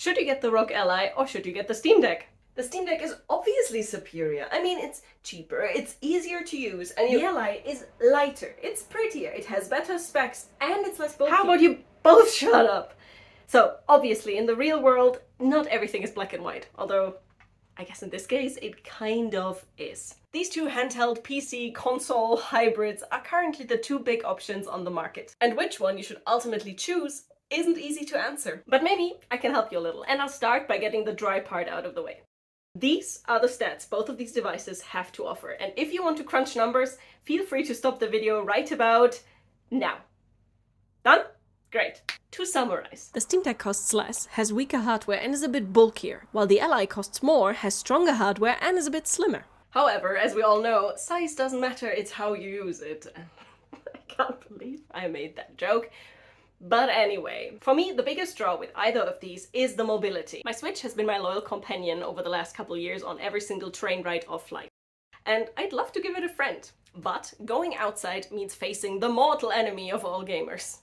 Should you get the ROG Ally or should you get the Steamdeck? The Steamdeck is obviously superior. I mean, it's cheaper, it's easier to use, and the Ally is lighter, it's prettier, it has better specs, and it's less bulky. How about you both shut up? So, obviously, in the real world, not everything is black and white, although I guess in this case, it kind of is. These two handheld PC console hybrids are currently the two big options on the market. And which one you should ultimately choose isn't easy to answer. But maybe I can help you a little, and I'll start by getting the dry part out of the way. These are the stats both of these devices have to offer, and if you want to crunch numbers, feel free to stop the video right about now. Done? Great. To summarize, the Steamdeck costs less, has weaker hardware and is a bit bulkier, while the Ally costs more, has stronger hardware and is a bit slimmer. However, as we all know, size doesn't matter, it's how you use it. I can't believe I made that joke. But anyway, for me, the biggest draw with either of these is the mobility. My Switch has been my loyal companion over the last couple of years on every single train ride or flight. And I'd love to give it a friend. But going outside means facing the mortal enemy of all gamers.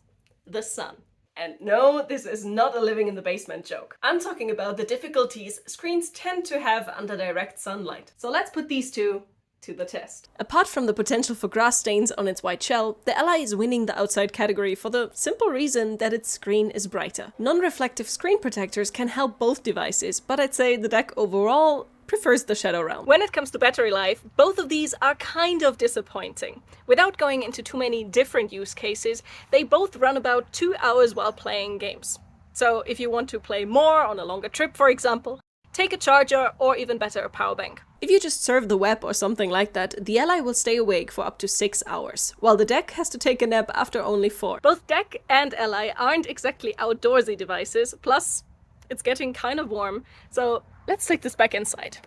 The sun. And no, this is not a living in the basement joke. I'm talking about the difficulties screens tend to have under direct sunlight. So let's put these two to the test. Apart from the potential for grass stains on its white shell, the Ally is winning the outside category for the simple reason that its screen is brighter. Non-reflective screen protectors can help both devices, but I'd say the Deck overall prefers the shadow realm. When it comes to battery life, both of these are kind of disappointing. Without going into too many different use cases, they both run about 2 hours while playing games. So if you want to play more on a longer trip, for example, take a charger or even better, a power bank. If you just surf the web or something like that, the Ally will stay awake for up to 6 hours, while the Deck has to take a nap after only 4. Both Deck and Ally aren't exactly outdoorsy devices, plus it's getting kind of warm, so let's take this back inside.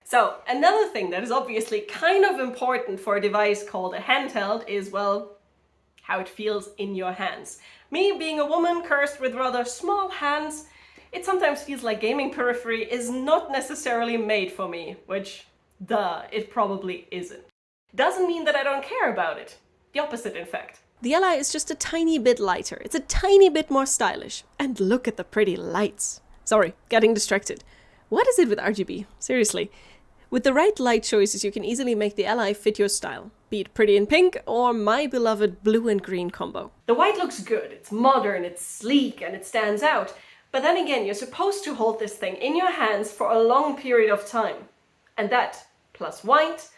So, another thing that is obviously kind of important for a device called a handheld is, well, how it feels in your hands. Me, being a woman cursed with rather small hands, it sometimes feels like gaming periphery is not necessarily made for me, which, duh, it probably isn't. Doesn't mean that I don't care about it. The opposite, in fact. The Ally is just a tiny bit lighter, it's a tiny bit more stylish. And look at the pretty lights. Sorry, getting distracted. What is it with RGB? Seriously. With the right light choices, you can easily make the Ally fit your style. Be it pretty in pink or my beloved blue and green combo. The white looks good, it's modern, it's sleek, and it stands out. But then again, you're supposed to hold this thing in your hands for a long period of time. And that, plus white,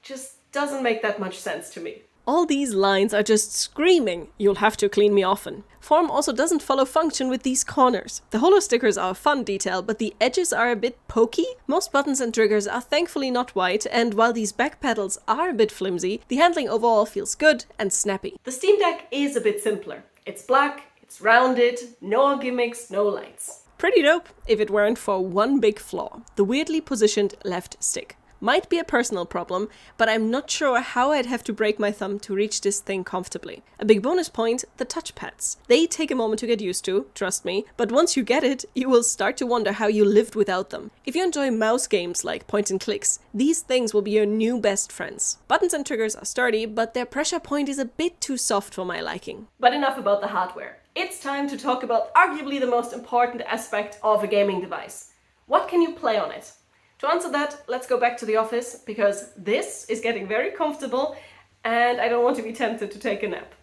just doesn't make that much sense to me. All these lines are just screaming, "You'll have to clean me often." Form also doesn't follow function with these corners. The holo stickers are a fun detail, but the edges are a bit pokey. Most buttons and triggers are thankfully not white, and while these back pedals are a bit flimsy, the handling overall feels good and snappy. The Steamdeck is a bit simpler. It's black, it's rounded, no gimmicks, no lights. Pretty dope, if it weren't for one big flaw, the weirdly positioned left stick. Might be a personal problem, but I'm not sure how I'd have to break my thumb to reach this thing comfortably. A big bonus point, the touchpads. They take a moment to get used to, trust me, but once you get it, you will start to wonder how you lived without them. If you enjoy mouse games like point and clicks, these things will be your new best friends. Buttons and triggers are sturdy, but their pressure point is a bit too soft for my liking. But enough about the hardware. It's time to talk about arguably the most important aspect of a gaming device. What can you play on it? To answer that, let's go back to the office, because this is getting very comfortable and I don't want to be tempted to take a nap.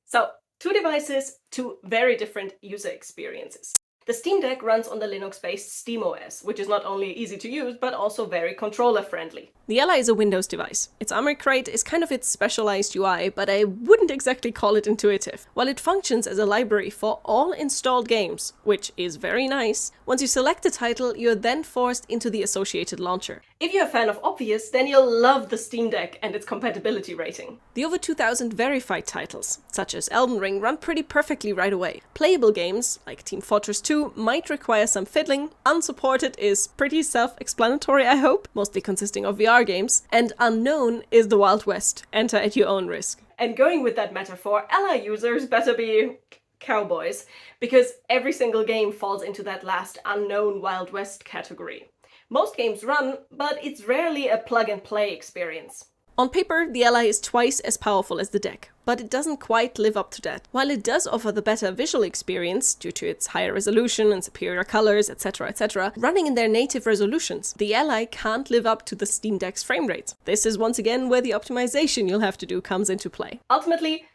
So, two devices, two very different user experiences. The Steamdeck runs on the Linux-based SteamOS, which is not only easy to use, but also very controller-friendly. The Ally is a Windows device. Its Armor Crate is kind of its specialized UI, but I wouldn't exactly call it intuitive. While it functions as a library for all installed games, which is very nice, once you select a title, you're then forced into the associated launcher. If you're a fan of Obvious, then you'll love the Steamdeck and its compatibility rating. The over 2,000 verified titles, such as Elden Ring, run pretty perfectly right away. Playable games, like Team Fortress 2, might require some fiddling. Unsupported is pretty self-explanatory, I hope, mostly consisting of VR games. And unknown is the Wild West. Enter at your own risk. And going with that metaphor, Ally users better be cowboys, because every single game falls into that last unknown Wild West category. Most games run, but it's rarely a plug-and-play experience. On paper, the Ally is twice as powerful as the deck, but it doesn't quite live up to that. While it does offer the better visual experience due to its higher resolution and superior colors, etc., running in their native resolutions, the Ally can't live up to the Steam Deck's frame rates. This is once again where the optimization you'll have to do comes into play. Ultimately,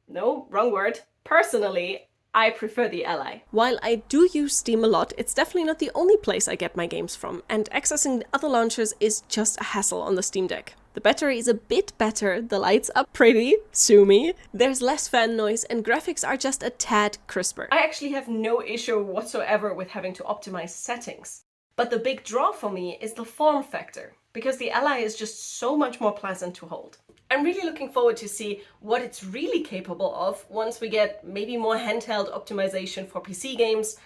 no, wrong word, personally, I prefer the Ally. While I do use Steam a lot, it's definitely not the only place I get my games from, and accessing the other launchers is just a hassle on the Steam Deck. The battery is a bit better, the lights are pretty, sue me, there's less fan noise, and graphics are just a tad crisper. I actually have no issue whatsoever with having to optimize settings. But the big draw for me is the form factor, because the Ally is just so much more pleasant to hold. I'm really looking forward to see what it's really capable of once we get maybe more handheld optimization for PC games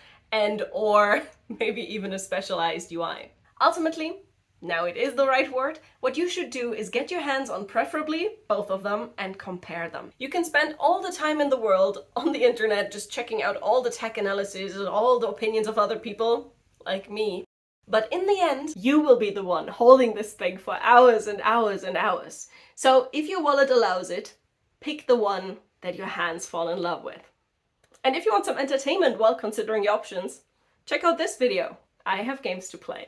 or maybe even a specialized UI. Ultimately, now it is the right word, what you should do is get your hands on preferably both of them and compare them. You can spend all the time in the world on the internet just checking out all the tech analysis and all the opinions of other people, like me. But in the end, you will be the one holding this thing for hours and hours and hours. So if your wallet allows it, pick the one that your hands fall in love with. And if you want some entertainment while considering your options, check out this video. I have games to play.